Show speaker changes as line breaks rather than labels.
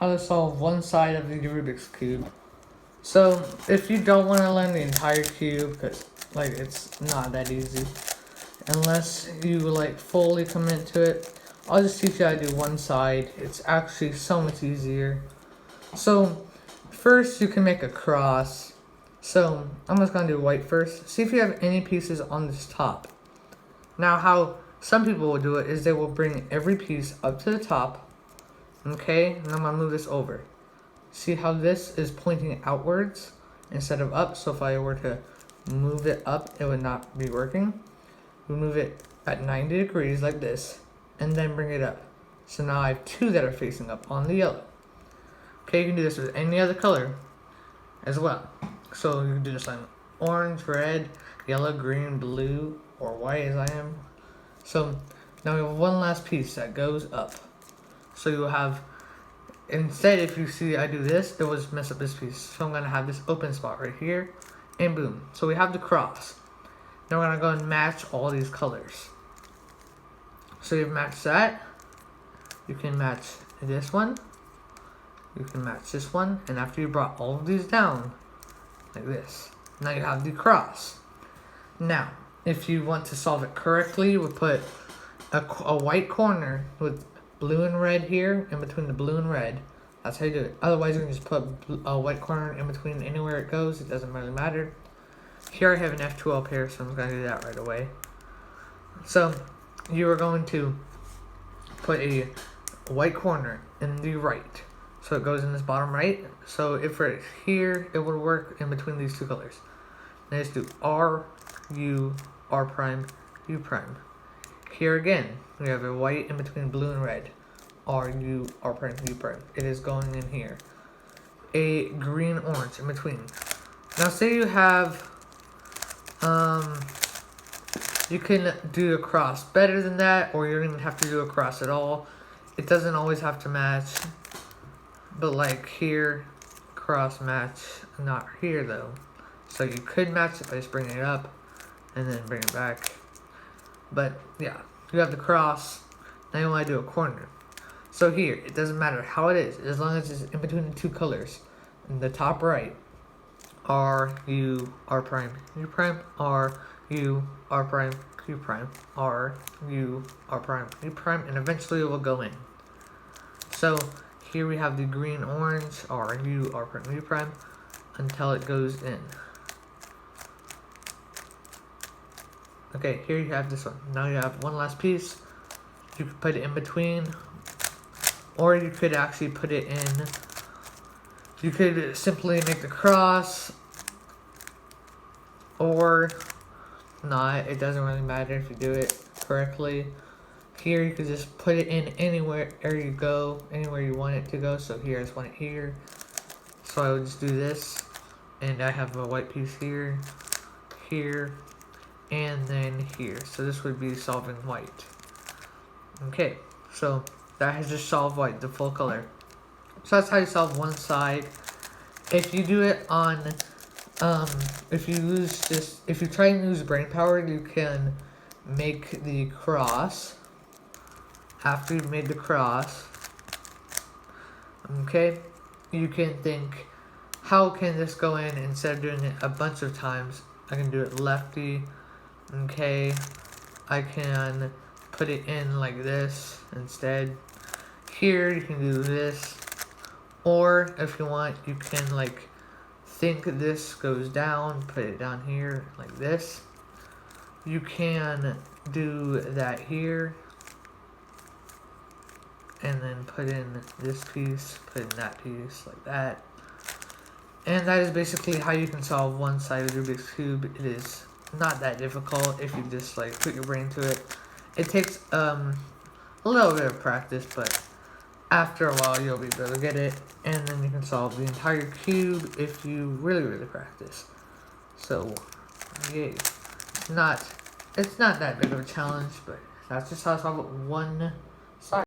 how to solve one side of the Rubik's Cube. So if you don't want to learn the entire cube, because like it's not that easy, unless you like fully commit to it, I'll just teach you how to do one side. It's actually so much easier. So first you can make a cross. So I'm just gonna do white first. See if you have any pieces on this top. Now how some people will do it is they will bring every piece up to the top. Okay, and I'm gonna move this over. See how this is pointing outwards instead of up? So if I were to move it up, it would not be working. We move it at 90 degrees like this, and then bring it up. So now I have two that are facing up on the yellow. Okay, you can do this with any other color as well. So you can do this on orange, red, yellow, green, blue, or white as I am. So now we have one last piece that goes up. So you'll have, instead if you see I do this, it will just mess up this piece. So I'm going to have this open spot right here, and boom. So we have the cross. Now we're going to go and match all these colors. So you've matched that. You can match this one. You can match this one. And after you brought all of these down, like this, now you have the cross. Now, if you want to solve it correctly, you would put a white corner with blue and red here, in between the blue and red. That's how you do it. Otherwise, you can just put a white corner in between anywhere it goes. It doesn't really matter. Here I have an F2L pair, so I'm going to do that right away. So, you are going to put a white corner in the right. So it goes in this bottom right. So if it's here, it would work in between these two colors. Now just do R, U, R prime, U prime. Here again, we have a white in between blue and red. R, U, R prime, U prime. It is going in here. A green, orange in between. Now say you have, you can do a cross better than that, or you don't even have to do a cross at all. It doesn't always have to match. But like here, cross match, not here though. So you could match it by just bringing it up and then bring it back. But yeah, you have the cross. Now you want to do a corner. So here, it doesn't matter how it is, as long as it's in between the two colors. In the top right, R, U, R prime, U prime, R, U, R prime, U prime, R, U, R prime, U prime, and eventually it will go in. So here we have the green, orange, R, U, R prime, U prime, until it goes in. Okay, here you have this one. Now you have one last piece. You could put it in between, or you could actually put it in. You could simply make the cross, or not. It doesn't really matter if you do it correctly. Here you could just put it in anywhere you go, anywhere you want it to go. So here I just want it here. So I would just do this, and I have a white piece here, here, and then here. So this would be solving white. Okay, so that has just solved white, the full color. So that's how you solve one side. If you do it on, if you try and use brain power, you can make the cross. After you've made the cross, okay, you can think, how can this go in instead of doing it a bunch of times? I can do it lefty, okay, I can put it in like this instead. Here you can do this, or if you want, you can like think this goes down, put it down here like this. You can do that here, and then put in this piece, put in that piece, like that. And that is basically how you can solve one side of the Rubik's Cube. It is not that difficult if you just like put your brain to it. It takes a little bit of practice, but after a while you'll be able to get it, and then you can solve the entire cube if you really practice. So, yay. It's not that big of a challenge, but that's just how I solve it one side.